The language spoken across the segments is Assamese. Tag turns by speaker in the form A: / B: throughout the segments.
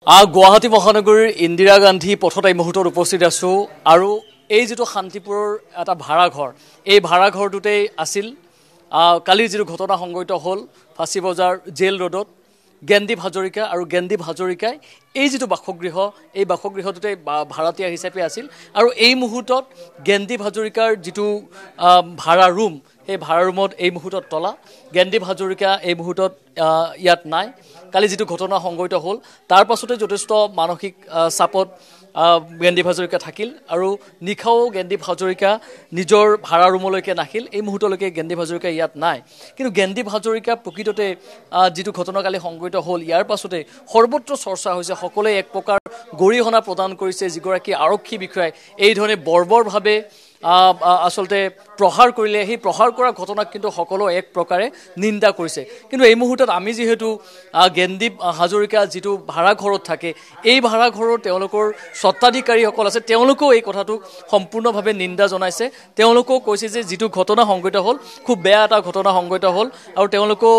A: গুৱাহাটী মহানগৰীৰ ইন্দিৰা গান্ধী পথত এই মুহূৰ্তত উপস্থিত আছোঁ আৰু এই যিটো শান্তিপুৰৰ এটা ভাড়াঘৰ এই ভাড়াঘৰটোতেই আছিল কালিৰ যিটো ঘটনা সংঘটিত হ'ল ফাঁচী বজাৰ জেল ৰোডত জ্ঞানদীপ হাজৰিকা আৰু জ্ঞানদীপ হাজৰিকাই এই যিটো বাসগৃহ এই বাসগৃহটোতে ভাড়াতীয়া হিচাপে আছিল আৰু এই মুহূৰ্তত জ্ঞানদীপ হাজৰিকাৰ যিটো ভাড়া ৰুম সেই ভাড়া ৰুমত এই মুহূৰ্তত তলা জ্ঞানদীপ হাজৰিকা এই মুহূৰ্তত ইয়াত নাই কালি যিটো ঘটনা সংঘটিত হ'ল তাৰ পাছতে যথেষ্ট মানসিক চাপত জ্ঞানদীপ হাজৰিকা থাকিল আৰু নিশাও জ্ঞানদীপ হাজৰিকা নিজৰ ভাড়া ৰুমলৈকে নাহিল এই মুহূৰ্তলৈকে জ্ঞানদীপ হাজৰিকা ইয়াত নাই কিন্তু জ্ঞানদীপ হাজৰিকা প্ৰকৃততে যিটো ঘটনা কালি সংঘটিত হ'ল ইয়াৰ পাছতে সৰ্বত্ৰ চৰ্চা হৈছে সকলোৱে এক প্ৰকাৰ গৰিহণা প্ৰদান কৰিছে যিগৰাকী আৰক্ষী বিষয়াই এই ধৰণে বৰ্বৰভাৱে আসলতে প্ৰহাৰ কৰিলে সেই প্ৰহাৰ কৰা ঘটনাক কিন্তু সকলো এক প্ৰকাৰে নিন্দা কৰিছে কিন্তু এই মুহূৰ্তত আমি যেহেতু জ্ঞানদীপ হাজৰিকা যিটো ভাড়াঘৰত থাকে এই ভাড়াঘৰৰ তেওঁলোকৰ স্বত্বাধিকাৰীসকল আছে তেওঁলোকেও এই কথাটোক সম্পূৰ্ণভাৱে নিন্দা জনাইছে তেওঁলোকেও কৈছে যে যিটো ঘটনা সংঘটিত হ'ল খুব বেয়া এটা ঘটনা সংঘটিত হ'ল আৰু তেওঁলোকেও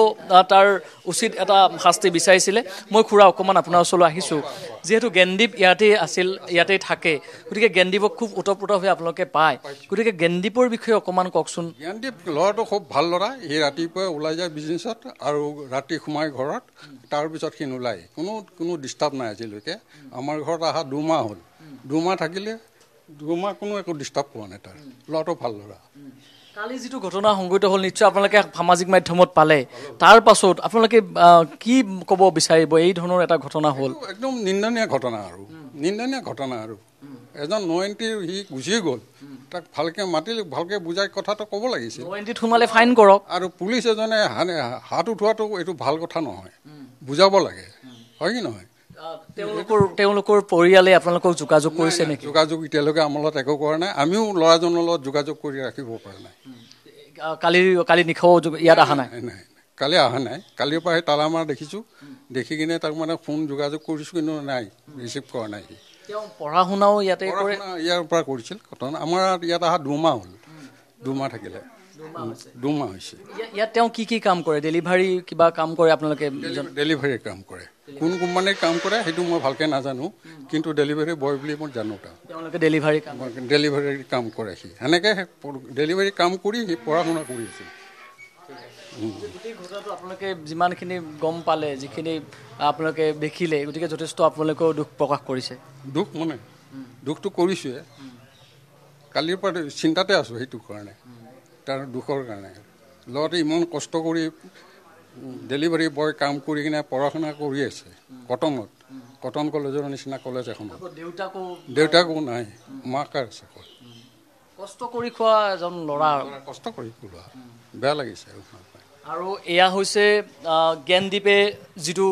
A: তাৰ উচিত এটা শাস্তি বিচাৰিছিলে মই খুৰা অকণমান আপোনাৰ ওচৰলৈ আহিছোঁ যেহেতু জ্ঞানদীপ ইয়াতেই আছিল ইয়াতেই থাকে গতিকে জ্ঞানদীপক খুব ওতঃপ্ৰোতভাৱে আপোনালোকে পায় গতিকে জ্ঞানদীপৰ বিষয়ে অকণমান কওকচোন
B: জ্ঞানদীপ ল'ৰাটো খুব ভাল ল'ৰা সি ৰাতিপুৱাই ওলাই যায় বিজনেছত আৰু ৰাতি সোমাই ঘৰত তাৰপিছত সি নোলায় কোনো ডিষ্টাৰ্ব নাই আজিলৈকে আমাৰ ঘৰত অহা 2 মাহ হ'ল 2 মাহ থাকিলে 2 মাহ কোনো একো ডিষ্টাৰ্ব পোৱা নাই তাৰ ল'ৰাটো ভাল ল'ৰা
A: কালি যিটো ঘটনা সংঘটিত হ'ল নিশ্চয় আপোনালোকে সামাজিক মাধ্যমত পালে তাৰ পাছত আপোনালোকে কি ক'ব বিচাৰিব এই ধৰণৰ এটা ঘটনা হ'ল
B: একদম নিন্দনীয় ঘটনা আৰু এজন 90 সি গুচি গ'ল তাক ভালকৈ মাতিলে ভালকৈ বুজাই কথাটো ক'ব লাগিছিল
A: 90 সোমালে ফাইন কৰক
B: আৰু পুলিচ এজনে হাত উঠোৱাটো এইটো ভাল কথা নহয় বুজাব লাগে হয় কি নহয়
A: তেওঁলোকৰ পৰিয়ালে আপোনালোকক যোগাযোগ কৰিছে নেকি
B: যোগাযোগ এতিয়ালৈকে আমাৰ লগত একো কৰা নাই আমিও ল'ৰাজনৰ লগত যোগাযোগ কৰি ৰাখিব পৰা নাই
A: কালি নিশাও ইয়াত অহা নাই
B: কালি অহা নাই কালিৰ পৰা সেই তালামাৰ দেখিছোঁ দেখি কিনে তাক মানে ফোন যোগাযোগ কৰিছোঁ কিন্তু নাই ৰিচিভ কৰা নাই
A: তেওঁ পঢ়া শুনাও ইয়াতে
B: ইয়াৰ পৰা কৰিছিল ঘটনা আমাৰ ইয়াত অহা 2 মাহ হ'ল 2 মাহ থাকিলে 2 মাহ হৈছে
A: ইয়াত তেওঁ কি কাম কৰে ডেলিভাৰী কিবা কাম কৰে আপোনালোকে
B: ডেলিভাৰী কাম কৰে কোন কোম্পানীৰ কাম কৰে সেইটো মই ভালকৈ নাজানো কিন্তু ডেলিভাৰী বয় বুলি মই জানো
A: তেওঁলোকে ডেলিভাৰী
B: কাম কৰে সি সেনেকৈ ডেলিভাৰী কাম কৰি সি পঢ়া শুনা কৰি আছিল
A: গোটেই ঘটনাটো আপোনালোকে যিমানখিনি গম পালে যিখিনি আপোনালোকে দেখিলে গতিকে যথেষ্ট আপোনালোকেও দুখ প্ৰকাশ কৰিছে
B: দুখটো কৰিছোৱে কালিৰ পৰা চিন্তাতে আছোঁ সেইটো কাৰণে তাৰ দুখৰ কাৰণে ল'ৰাটো ইমান কষ্ট কৰি ডেলিভাৰী বয় কাম কৰি কিনে পঢ়া শুনা কৰি আছে কটন কলেজৰ নিচিনা কলেজ এখনত দেউতাকো নাই মাকে আছে
A: কষ্ট কৰি খোৱা এজন ল'ৰা
B: কষ্ট কৰি খোৱা বেয়া লাগিছে
A: আৰু এয়া হৈছে জ্ঞানদীপে যিটো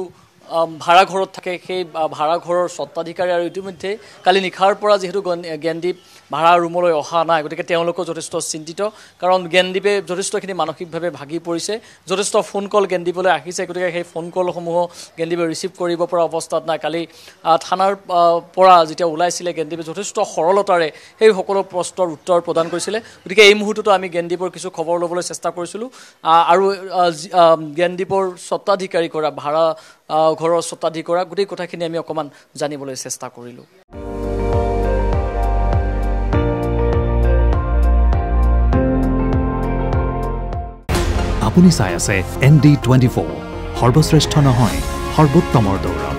A: ভাড়াঘৰত থাকে সেই ভাড়াঘৰৰ স্বত্বাধিকাৰী আৰু ইতিমধ্যে কালি নিশাৰ পৰা যিহেতু জ্ঞানদীপ ভাড়া ৰুমলৈ অহা নাই গতিকে তেওঁলোকো যথেষ্ট চিন্তিত কাৰণ জ্ঞানদীপে যথেষ্টখিনি মানসিকভাৱে ভাগি পৰিছে যথেষ্ট ফোন কল জ্ঞানদীপলৈ আহিছে গতিকে সেই ফোন কলসমূহ জ্ঞানদীপে ৰিচিভ কৰিব পৰা অৱস্থাত নাই কালি থানাৰ পৰা যেতিয়া ওলাইছিলে জ্ঞানদীপে যথেষ্ট সৰলতাৰে সেই সকলো প্ৰশ্নৰ উত্তৰ প্ৰদান কৰিছিলে গতিকে এই মুহূৰ্ততো আমি জ্ঞানদীপৰ কিছু খবৰ ল'বলৈ চেষ্টা কৰিছিলোঁ আৰু জ্ঞানদীপৰ স্বত্বাধিকাৰী কৰা ভাড়া ঘৰৰ স্বত্বাধিকাৰী গোটেই কথাখিনি আমি অকণমান জানিবলৈ চেষ্টা কৰিলোঁ
C: আপুনি চাই আছে ND24 সৰ্বশ্ৰেষ্ঠ নহয় সৰ্বোত্তমৰ দৌৰ